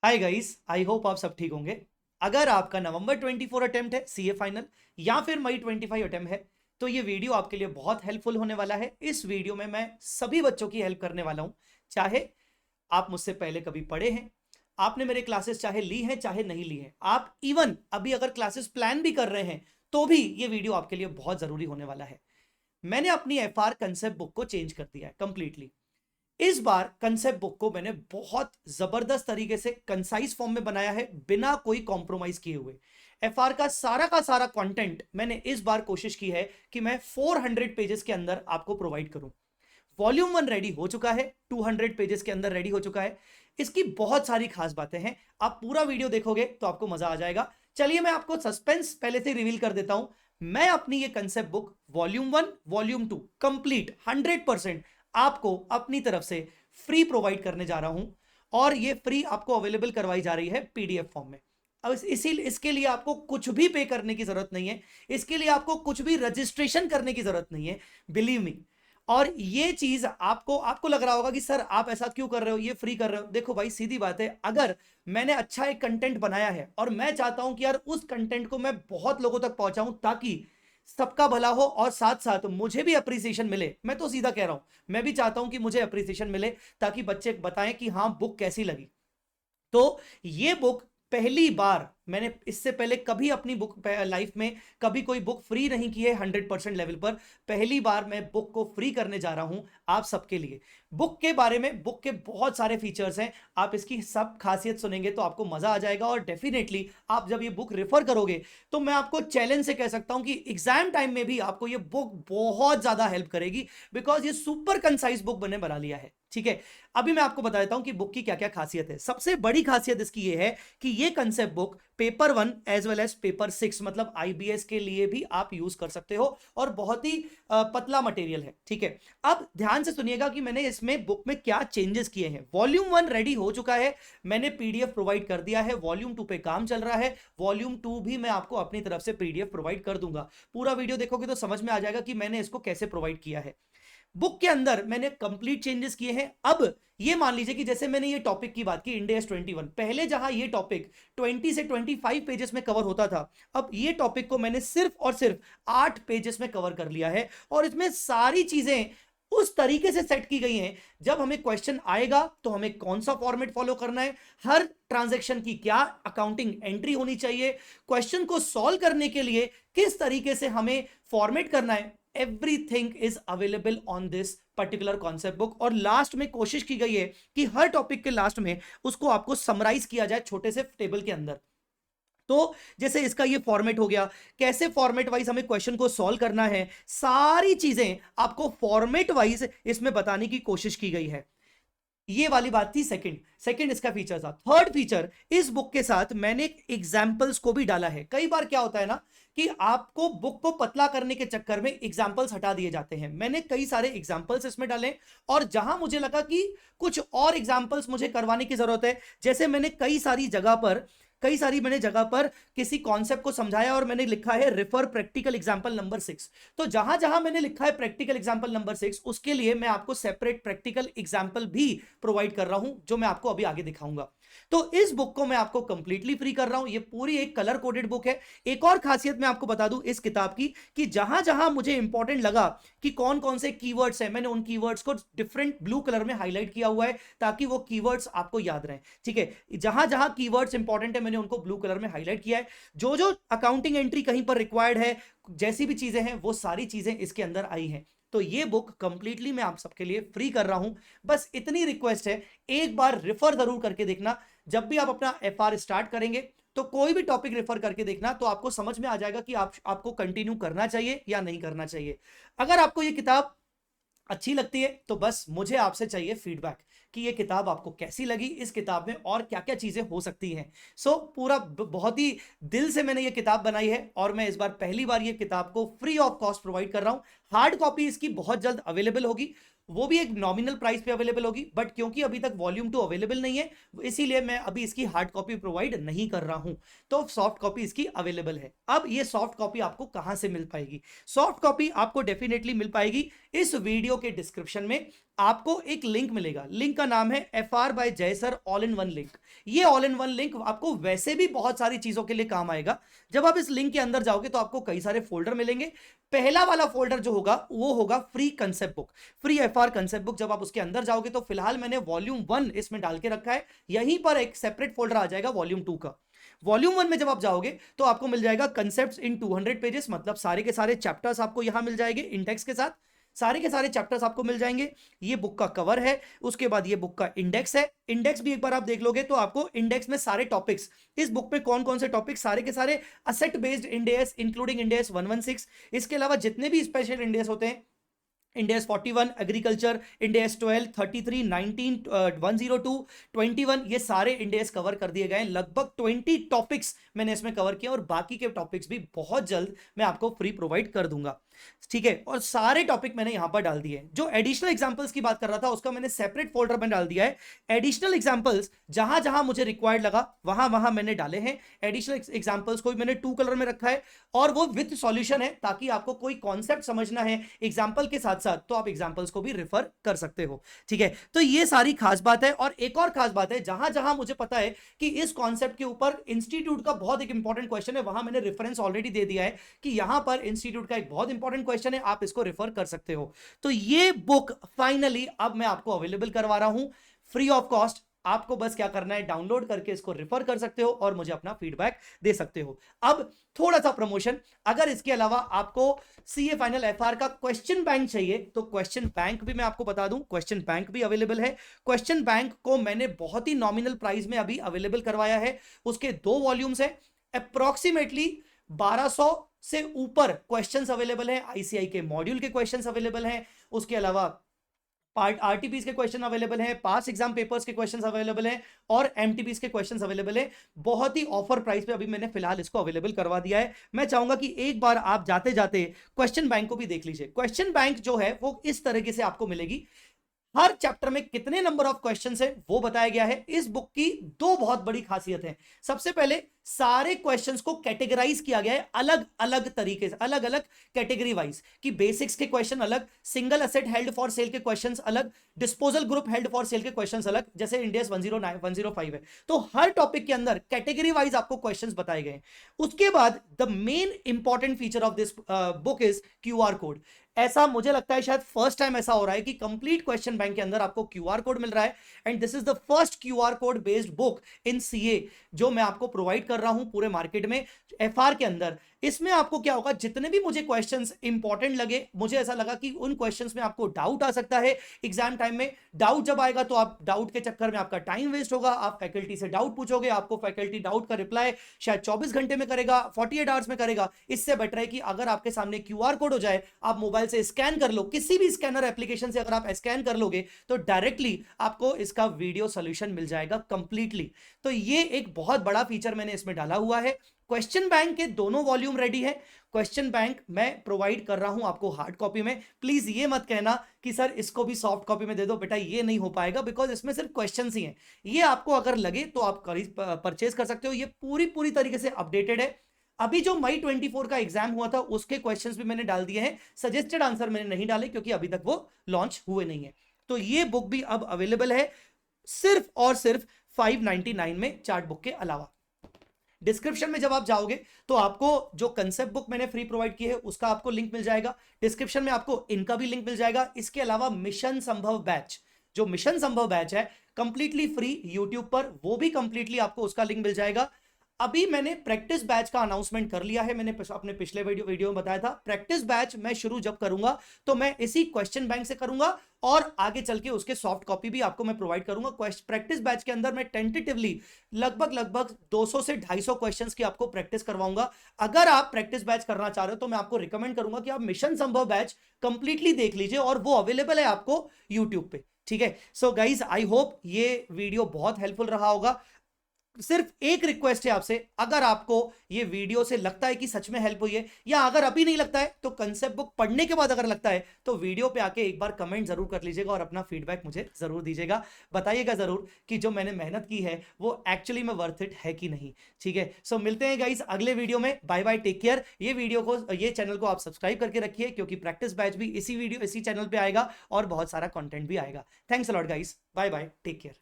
Hi guys, I hope आप सब ठीक होंगे। अगर आपका नवंबर 24 अटेम्प्ट है सीए फाइनल या फिर मई 25 अटेम्प्ट है तो ये वीडियो आपके लिए बहुत हेल्पफुल होने वाला है। इस वीडियो में मैं सभी बच्चों की हेल्प करने वाला हूं, चाहे आप मुझसे पहले कभी पढ़े हैं, आपने मेरे क्लासेस चाहे ली हैं चाहे नहीं ली हैं, आप इवन अभी अगर क्लासेस प्लान भी कर रहे हैं तो भी ये वीडियो आपके लिए बहुत जरूरी होने वाला है। मैंने अपनी एफआर कंसेप्ट बुक को चेंज कर दिया है कंप्लीटली। इस बार कंसेप्ट बुक को मैंने बहुत जबरदस्त तरीके से कंसाइज फॉर्म में बनाया है, बिना कोई कॉम्प्रोमाइज किए हुए। एफआर का सारा कंटेंट मैंने इस बार कोशिश की है कि मैं 400 पेजेस के अंदर आपको प्रोवाइड करूं। वॉल्यूम 1 रेडी हो चुका है, 200 पेजेस के अंदर रेडी हो चुका है। इसकी बहुत सारी खास बातें हैं, आप पूरा वीडियो देखोगे तो आपको मजा आ जाएगा। चलिए मैं आपको सस्पेंस पहले से रिवील कर देता हूं। मैं अपनी ये concept book volume 1 volume 2 complete 100% आपको अपनी तरफ से फ्री प्रोवाइड करने जा रहा हूं, और ये फ्री आपको अवेलेबल करवाई जा रही है पीडीएफ फॉर्म में। अब इसके लिए आपको कुछ भी पे करने की जरूरत नहीं है, इसके लिए आपको कुछ भी रजिस्ट्रेशन करने की जरूरत नहीं है, बिलीव मी। और ये चीज आपको आपको लग रहा होगा कि सर आप ऐसा क्यों कर रहे हो, ये फ्री कर रहे हो। देखो भाई, सीधी बात है, अगर मैंने अच्छा एक कंटेंट बनाया है और मैं चाहता हूं कि यार उस कंटेंट को मैं बहुत लोगों तक पहुंचाऊं ताकि सबका भला हो और साथ साथ मुझे भी अप्रिसिएशन मिले, मैं तो सीधा कह रहा हूं मैं भी चाहता हूं कि मुझे अप्रिसिएशन मिले ताकि बच्चे बताएं कि हाँ बुक कैसी लगी। तो ये बुक पहली बार, मैंने इससे पहले कभी अपनी बुक लाइफ में कभी कोई बुक फ्री नहीं की है 100% लेवल पर। पहली बार मैं बुक को फ्री करने जा रहा हूं आप सबके लिए। बुक के बारे में, बुक के बहुत सारे फीचर्स हैं, आप इसकी सब खासियत सुनेंगे तो आपको मजा आ जाएगा। और डेफिनेटली आप जब ये बुक रेफर करोगे तो मैं आपको चैलेंज से कह सकता हूं कि एग्जाम टाइम में भी आपको ये बुक बहुत ज्यादा हेल्प करेगी, बिकॉज ये सुपर कंसाइज बुक मैंने बना लिया है। ठीक है, अभी मैं आपको बता देता हूं कि बुक की क्या क्या खासियत है। सबसे बड़ी खासियत इसकी ये है कि ये concept book paper 1 as well as paper 6 मतलब आईबीएस के लिए भी आप यूज कर सकते हो, और बहुत ही पतला मटेरियल है। ठीक है, अब ध्यान से सुनिएगा कि मैंने इसमें बुक में क्या चेंजेस किए हैं। वॉल्यूम 1 रेडी हो चुका है, मैंने पीडीएफ प्रोवाइड कर दिया है। वॉल्यूम 2 पे काम चल रहा है, वॉल्यूम 2 भी मैं आपको अपनी तरफ से पीडीएफ प्रोवाइड कर दूंगा। पूरा वीडियो देखोगे तो समझ में आ जाएगा कि मैंने इसको कैसे प्रोवाइड किया है। बुक के अंदर मैंने कंप्लीट चेंजेस किए हैं। अब ये मान लीजिए कि जैसे मैंने ये टॉपिक की बात की, इंड एस 21, पहले जहां ये टॉपिक 20 से 25 पेजेस में कवर होता था, अब ये टॉपिक को मैंने सिर्फ और सिर्फ 8 पेजेस में कवर कर लिया है। और इसमें सारी चीजें उस तरीके से सेट की गई हैं, जब हमें क्वेश्चन आएगा तो हमें कौन सा फॉर्मेट फॉलो करना है, हर ट्रांजैक्शन की क्या अकाउंटिंग एंट्री होनी चाहिए, क्वेश्चन को सॉल्व करने के लिए किस तरीके से हमें फॉर्मेट करना है, everything is available on this particular concept book. और लास्ट में कोशिश की गई है कि हर टॉपिक के लास्ट में उसको आपको समराइज किया जाए छोटे से टेबल के अंदर। तो जैसे इसका ये फॉर्मेट हो गया, कैसे फॉर्मेट वाइज हमें क्वेश्चन को सॉल्व करना है, सारी चीजें आपको फॉर्मेट वाइज इसमें बताने की कोशिश की गई है। ये वाली बात थी सेकंड इसका फीचर था। थर्ड फीचर, इस बुक के साथ मैंने एग्जाम्पल्स को भी डाला है। कई बार क्या होता है ना कि आपको बुक को पतला करने के चक्कर में एग्जाम्पल्स हटा दिए जाते हैं। मैंने कई सारे एग्जाम्पल्स इसमें डाले, और जहां मुझे लगा कि कुछ और एग्जाम्पल्स मुझे करवाने की जरूरत है, जैसे मैंने कई सारी जगह पर किसी कॉन्सेप्ट को समझाया और मैंने लिखा है रेफर प्रैक्टिकल एग्जांपल नंबर 6। तो जहां जहां मैंने लिखा है प्रैक्टिकल एग्जांपल नंबर 6, उसके लिए मैं आपको सेपरेट प्रैक्टिकल एग्जांपल भी प्रोवाइड कर रहा हूं, जो मैं आपको अभी आगे दिखाऊंगा। तो इस बुक को मैं आपको कंप्लीटली फ्री कर रहा हूं। ये पूरी एक कलर कोडेड बुक है। एक और खासियत मैं आपको बता दूं इस किताब की, कि जहां जहां मुझे इंपॉर्टेंट लगा कि कौन कौन से कीवर्ड्स हैं, मैंने उन कीवर्ड्स को डिफरेंट ब्लू कलर में हाईलाइट किया हुआ है ताकि वो कीवर्ड्स आपको याद रहें। ठीक है, जहां जहां कीवर्ड्स इंपॉर्टेंट है मैंने उनको ब्लू कलर में हाईलाइट किया है। जो जो अकाउंटिंग एंट्री कहीं पर रिक्वायर्ड है, जैसी भी चीजें हैं, वो सारी चीजें इसके अंदर आई हैं। तो ये बुक कंप्लीटली मैं आप सबके लिए फ्री कर रहा हूं। बस इतनी रिक्वेस्ट है, एक बार रेफर जरूर करके देखना। जब भी आप अपना एफआर स्टार्ट करेंगे तो कोई भी टॉपिक रेफर करके देखना, तो आपको समझ में आ जाएगा कि आपको कंटिन्यू करना चाहिए या नहीं करना चाहिए। अगर आपको ये किताब अच्छी लगती है तो बस मुझे आपसे चाहिए फीडबैक कि ये किताब आपको कैसी लगी, इस किताब में और क्या क्या चीजें हो सकती हैं। पूरा बहुत ही दिल से मैंने ये किताब बनाई है, और मैं इस बार पहली बार ये किताब को फ्री ऑफ कॉस्ट प्रोवाइड कर रहा हूं। हार्ड कॉपी इसकी बहुत जल्द अवेलेबल होगी, वो भी एक नॉमिनल प्राइस पे अवेलेबल होगी, बट क्योंकि अभी तक वॉल्यूम 2 अवेलेबल नहीं है, इसीलिए मैं अभी इसकी हार्ड कॉपी प्रोवाइड नहीं कर रहा हूं। तो सॉफ्ट कॉपी इसकी अवेलेबल है। अब ये सॉफ्ट कॉपी आपको कहां से मिल पाएगी? सॉफ्ट कॉपी आपको डेफिनेटली मिल पाएगी इस वीडियो के डिस्क्रिप्शन में। आपको एक लिंक मिलेगा, लिंक का नाम है FR बाय जय sir all in one link. ये ऑल इन वन लिंक आपको वैसे भी बहुत सारी चीजों के लिए काम आएगा। जब आप इस लिंक के अंदर जाओगे तो आपको कई सारे फोल्डर मिलेंगे। पहला वाला फोल्डर जो होगा वो होगा free concept book, free FR concept book. जब आप उसके अंदर जाओगे तो फिलहाल मैंने वॉल्यूम 1 इसमें डाल के रखा है, यहीं पर एक सेपरेट फोल्डर आ जाएगा वॉल्यूम 2 का। वॉल्यूम 1 में जब आप जाओगे तो आपको मिल जाएगा कंसेप्ट्स इन 200 पेजेस, मतलब सारे के सारे चैप्टर्स आपको यहां मिल जाएंगे इंडेक्स के साथ, सारे के सारे चैप्टर्स आपको मिल जाएंगे। ये बुक का कवर है, उसके बाद ये बुक का इंडेक्स है। इंडेक्स भी एक बार आप देख लोगे तो आपको इंडेक्स में सारे टॉपिक्स, इस बुक में कौन कौन से टॉपिक्स, सारे के सारे asset based index including index 116, इसके अलावा जितने भी स्पेशल इंडेक्स होते हैं, इंडेक्स 41 एग्रीकल्चर, इंडेक्स 12, 33, 19, 102, 21, ये सारे इंडेक्स कवर कर दिए गए। लगभग 20 टॉपिक्स मैंने इसमें कवर किया और बाकी के टॉपिक्स भी बहुत जल्द मैं आपको फ्री प्रोवाइड कर दूंगा, ठीक है। और सारे टॉपिक मैंने यहां पर डाल दिए। जो एडिशनल एग्जांपल्स की बात कर रहा था उसका मैंने सेपरेट फोल्डर में डाल दिया है। एडिशनल एग्जांपल्स जहां जहां मुझे रिक्वायर्ड लगा वहां वहां मैंने डाले हैं। एडिशनल एग्जांपल्स को मैंने 2 कलर में रखा है और वो विद सॉल्यूशन है, ताकि आपको कोई कॉन्सेप्ट समझना है एग्जांपल के साथ साथ तो आप एग्जांपल्स को भी रेफर कर सकते हो, ठीक है। तो ये सारी खास बात है। और एक और खास बात है, जहां जहां मुझे पता है कि इस कॉन्सेप्ट के ऊपर इंस्टीट्यूट का बहुत एक इंपॉर्टेंट क्वेश्चन है, वहां मैंने रेफरेंस ऑलरेडी दे दिया है कि यहां पर इंस्टीट्यूट का एक बहुत इंपॉर्टेंट क्वेश्चन है, आप इसको रेफर कर सकते हो। तो ये बुक फाइनली अब मैं आपको अवेलेबल करवा रहा हूं फ्री ऑफ कॉस्ट। आपको बस क्या करना है, डाउनलोड करके इसको रेफर कर सकते हो और मुझे अपना फीडबैक दे सकते हो। अब थोड़ा सा प्रमोशन, अगर इसके अलावा आपको सीए फाइनल FR का क्वेश्चन बैंक चाहिए तो क्वेश्चन बैंक भी मैं आपको बता दूं, क्वेश्चन बैंक भी अवेलेबल है। क्वेश्चन बैंक को मैंने बहुत ही नॉमिनल प्राइस में अभी अवेलेबल करवाया है। उसके 2 वॉल्यूम्स हैं, अप्रोक्सीमेटली 1200 से ऊपर क्वेश्चंस अवेलेबल है। आईसीआई के मॉड्यूल के क्वेश्चंस अवेलेबल हैं, उसके अलावा पार्ट आरटीपीस के क्वेश्चन अवेलेबल हैं, पास एग्जाम पेपर्स के क्वेश्चंस अवेलेबल हैं और एमटीपीस के क्वेश्चंस अवेलेबल हैं। बहुत ही ऑफर प्राइस पे अभी मैंने फिलहाल इसको अवेलेबल करवा दिया है। मैं चाहूंगा कि एक बार आप जाते जाते क्वेश्चन बैंक को भी देख लीजिए। क्वेश्चन बैंक जो है वो इस तरीके से आपको मिलेगी, हर चैप्टर में कितने नंबर ऑफ क्वेश्चंस है वो बताया गया है। इस बुक की 2 बहुत बड़ी खासियत है। सबसे पहले सारे क्वेश्चंस को कैटेगराइज किया गया है अलग अलग तरीके से, अलग अलग कैटेगरी वाइज, कि बेसिक्स के क्वेश्चन अलग, single asset held for sale के क्वेश्चंस अलग, disposal group held for sale के क्वेश्चंस अलग, जैसे इंडेक्स 109 105 है। तो हर टॉपिक के अंदर कैटेगरी वाइज आपको क्वेश्चंस बताए गए। उसके बाद the main important feature of this book is QR code. ऐसा मुझे लगता है शायद फर्स्ट टाइम ऐसा हो रहा है कि कंप्लीट क्वेश्चन बैंक के अंदर आपको QR कोड मिल रहा है, and this is the first QR code based book in CA जो मैं आपको प्रोवाइड कर रहा हूं पूरे मार्केट में FR के अंदर। इसमें आपको क्या होगा, जितने भी मुझे क्वेश्चंस इंपॉर्टेंट लगे, मुझे ऐसा लगा कि उन क्वेश्चंस में आपको डाउट आ सकता है एग्जाम टाइम में। डाउट जब आएगा तो आप डाउट के चक्कर में आपका टाइम वेस्ट होगा, आप फैकल्टी से डाउट पूछोगे, आपको फैकल्टी डाउट का रिप्लाई शायद 24 घंटे में करेगा, 48 आवर्स में करेगा। इससे बेटर है कि अगर आपके सामने QR कोड हो जाए, आप मोबाइल से स्कैन कर लो, किसी भी स्कैनर एप्लीकेशन से अगर आप स्कैन कर लोगे तो डायरेक्टली आपको इसका वीडियो सॉल्यूशन मिल जाएगा कंप्लीटली। तो ये एक बहुत बड़ा फीचर मैंने इसमें डाला हुआ है। क्वेश्चन बैंक के दोनों वॉल्यूम रेडी है। क्वेश्चन बैंक मैं प्रोवाइड कर रहा हूं आपको हार्ड कॉपी में। प्लीज ये मत कहना कि सर इसको भी सॉफ्ट कॉपी में दे दो, बेटा ये नहीं हो पाएगा, बिकॉज इसमें सिर्फ क्वेश्चंस ही हैं। ये आपको अगर लगे तो आप परचेज कर सकते हो। ये पूरी तरीके से अपडेटेड है। अभी जो मई 24 का एग्जाम हुआ था उसके क्वेश्चंस भी मैंने डाल दिए हैं, सजेस्टेड आंसर मैंने नहीं डाले क्योंकि अभी तक वो लॉन्च हुए नहीं है। तो ये बुक भी अब अवेलेबल है सिर्फ और सिर्फ 599 में, चार्ट बुक के अलावा। डिस्क्रिप्शन में जब आप जाओगे तो आपको जो कंसेप्ट बुक मैंने फ्री प्रोवाइड की है उसका आपको लिंक मिल जाएगा। डिस्क्रिप्शन में आपको इनका भी लिंक मिल जाएगा। इसके अलावा मिशन संभव बैच, जो मिशन संभव बैच है कंप्लीटली फ्री यूट्यूब पर, वो भी कंप्लीटली आपको उसका लिंक मिल जाएगा। अभी मैंने प्रैक्टिस बैच का अनाउंसमेंट कर लिया है। मैंने अपने पिछले वीडियो में बताया था प्रैक्टिस बैच मैं शुरू जब करूंगा तो मैं इसी क्वेश्चन बैंक से करूंगा और आगे चल के उसके सॉफ्ट कॉपी भी आपको मैं प्रोवाइड करूंगा। प्रैक्टिस बैच के अंदर मैं टेंटेटिवली लगभग 200 से 250 क्वेश्चंस की आपको प्रैक्टिस करवाऊंगा। अगर आप प्रैक्टिस बैच करना चाह रहे हो तो मैं आपको रिकमेंड करूंगा कि आप मिशन संभव बैच कंप्लीटली देख लीजिए और वो अवेलेबल है आपको यूट्यूब पे, ठीक है। सो गाइज आई होप ये वीडियो बहुत हेल्पफुल रहा होगा। सिर्फ एक रिक्वेस्ट है आपसे, अगर आपको ये वीडियो से लगता है कि सच में हेल्प हुई है, या अगर अभी नहीं लगता है तो कंसेप्ट बुक पढ़ने के बाद अगर लगता है तो वीडियो पे आके एक बार कमेंट जरूर कर लीजिएगा और अपना फीडबैक मुझे जरूर दीजिएगा। बताइएगा जरूर कि जो मैंने मेहनत की है वो एक्चुअली में वर्थ इट है कि नहीं। ठीक है, सो मिलते हैं गाइस अगले वीडियो में। Bye bye, take care. ये वीडियो को, ये चैनल को आप सब्सक्राइब करके रखिए, क्योंकि प्रैक्टिस बैच भी इसी चैनल पे आएगा और बहुत सारा कंटेंट भी आएगा। Thanks a lot guys, bye bye, take care.